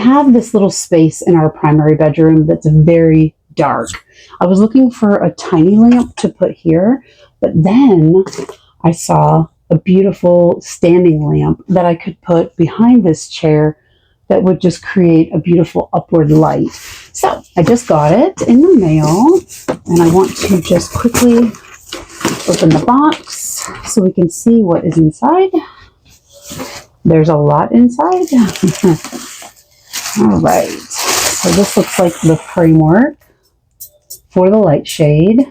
have this little space in our primary bedroom that's very dark. I was looking for a tiny lamp to put here, but then I saw a beautiful standing lamp that I could put behind this chair that would just create a beautiful upward light. So I just got it in the mail, and I want to just quickly open the box so we can see what is inside. There's a lot inside. All right, so this looks like the framework for the light shade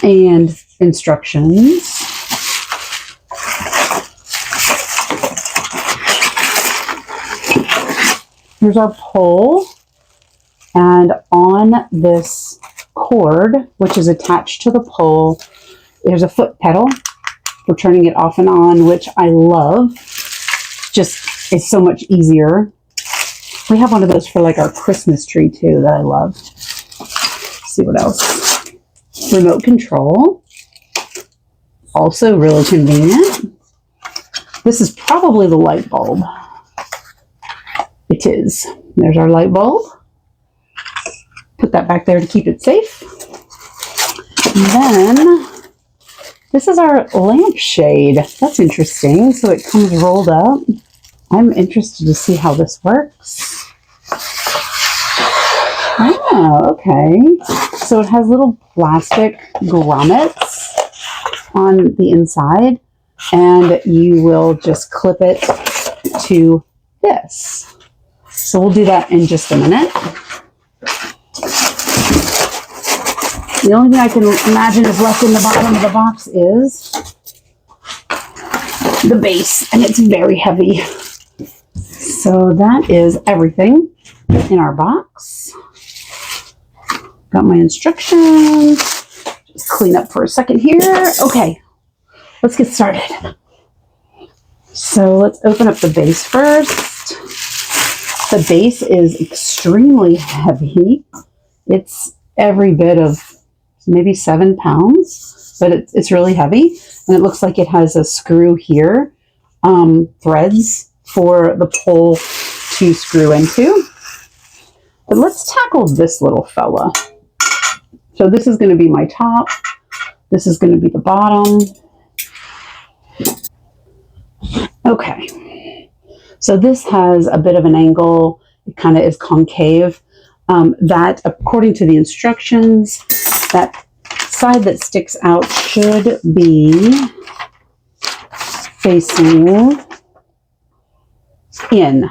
and instructions. Here's our pole, and on this cord, which is attached to the pole, there's a foot pedal for turning it off and on, which I love. Just, it's so much easier. We have one of those for like our Christmas tree too that I love. Let's see what else. Remote control. Also really convenient. This is probably the light bulb. It is. There's our light bulb. Put that back there to keep it safe. And then this is our lampshade. That's interesting. So it comes rolled up. I'm interested to see how this works. Oh, okay. So it has little plastic grommets on the inside, and you will just clip it to this. So we'll do that in just a minute. The only thing I can imagine is left in the bottom of the box is the base, and it's very heavy. So that is everything in our box. Got my instructions. Just clean up for a second here. Okay, let's get started. So let's open up the base first. The base is extremely heavy. It's every bit of maybe 7 pounds, but it's really heavy. And it looks like it has a screw here, threads for the pole to screw into. But let's tackle this little fella. So this is going to be my top. This is going to be the bottom. Okay. So this has a bit of an angle. It kind of is concave. That, according to the instructions, that side that sticks out should be facing in.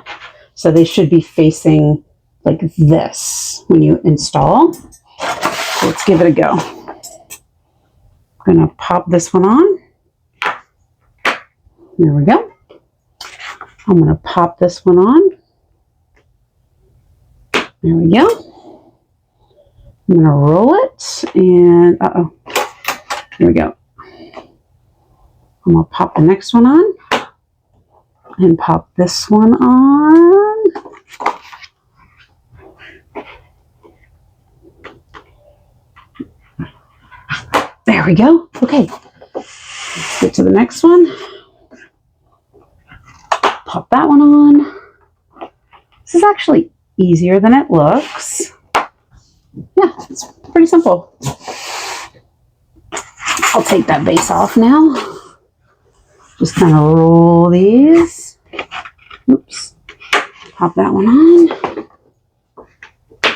So they should be facing like this when you install. So let's give it a go. I'm going to pop this one on. There we go. I'm going to pop this one on. There we go. I'm going to roll it, and there we go. I'm going to pop the next one on and pop this one on. There we go. Okay, let's get to the next one. Pop that one on. This is actually easier than it looks. Yeah, it's pretty simple. I'll take that base off now. Just kind of roll these. Oops. Pop that one on.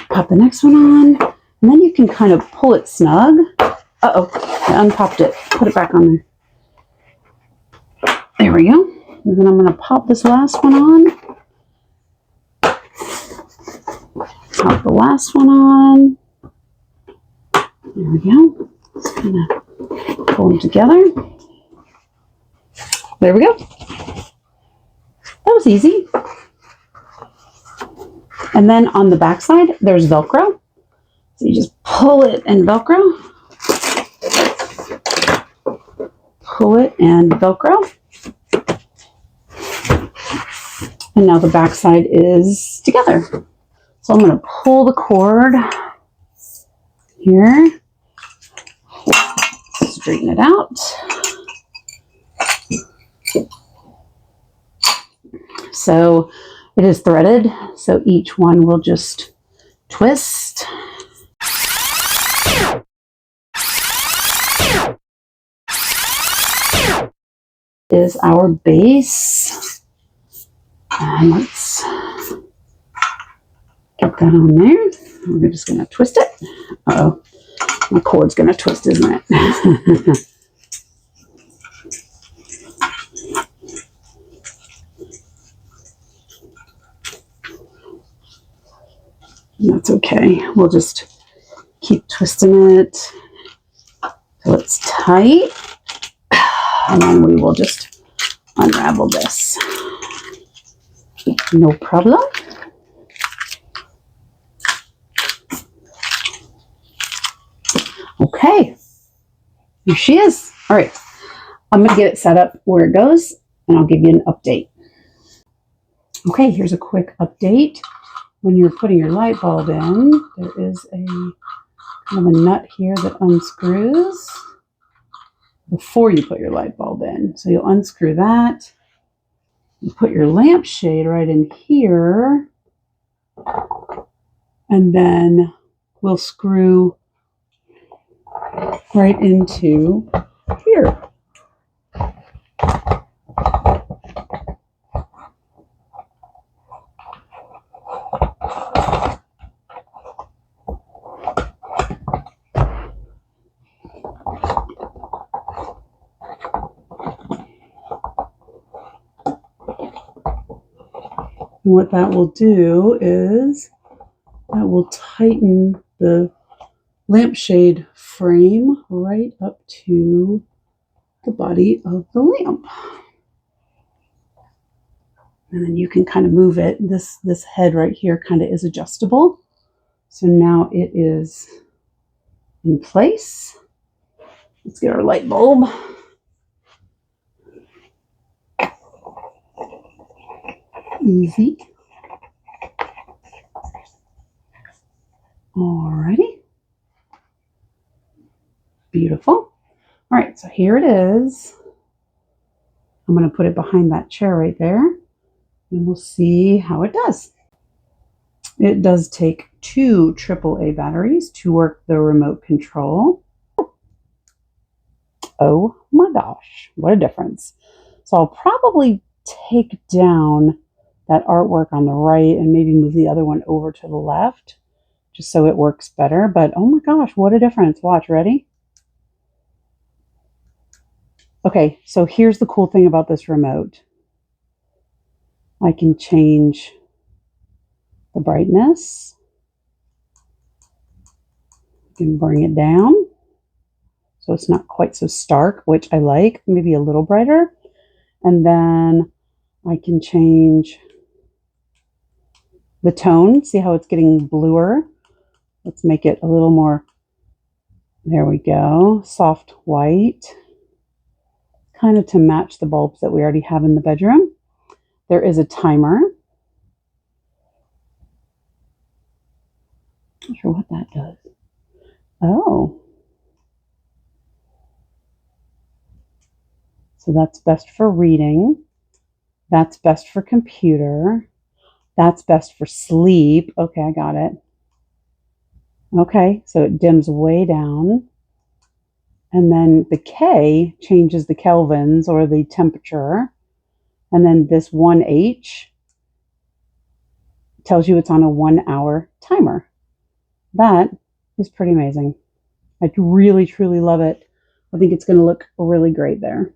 Pop the next one on. And then you can kind of pull it snug. Uh-oh, I unpopped it. Put it back on there. There we go. And then I'm going to pop this last one on. Pop the last one on. There we go. Just kind of pull them together. There we go. That was easy. And then on the back side, there's Velcro. So you just pull it and Velcro. Pull it and Velcro. And now the back side is together. So I'm going to pull the cord here. Straighten it out. So It is threaded, so each one will just twist. Is our base. And let's get that on there. We're just going to twist it. Uh-oh. My cord's going to twist, isn't it? That's okay. We'll just keep twisting it till it's tight. And then we will just unravel this. No problem. Okay. Here she is. All right. I'm going to get it set up where it goes, and I'll give you an update. Okay, here's a quick update. When you're putting your light bulb in, there is a kind of a nut here that unscrews before you put your light bulb in. So you'll unscrew that. You put your lampshade right in here, and then we'll screw right into here. And what that will do is that will tighten the lampshade frame right up to the body of the lamp. And then you can kind of move it. This head right here kind of is adjustable. So now it is in place. Let's get our light bulb. Easy. Alrighty. Beautiful. All right, so here it is. I'm going to put it behind that chair right there, and we'll see how it does. It does take 2 AAA batteries to work the remote control. Oh my gosh, what a difference. So I'll probably take down that artwork on the right and maybe move the other one over to the left just so it works better. But oh my gosh, what a difference. Watch, ready? Okay, so here's the cool thing about this remote. I can change the brightness. I can bring it down so it's not quite so stark, which I like, maybe a little brighter. And then I can change the tone. See how it's getting bluer? Let's make it a little more, there we go, soft white, kind of to match the bulbs that we already have in the bedroom. There is a timer. Not sure what that does. Oh. So that's best for reading. That's best for computer. That's best for sleep. Okay, I got it. Okay, so it dims way down. And then the K changes the kelvins or the temperature. And then this 1H tells you it's on a 1-hour timer. That is pretty amazing. I really, truly love it. I think it's going to look really great there.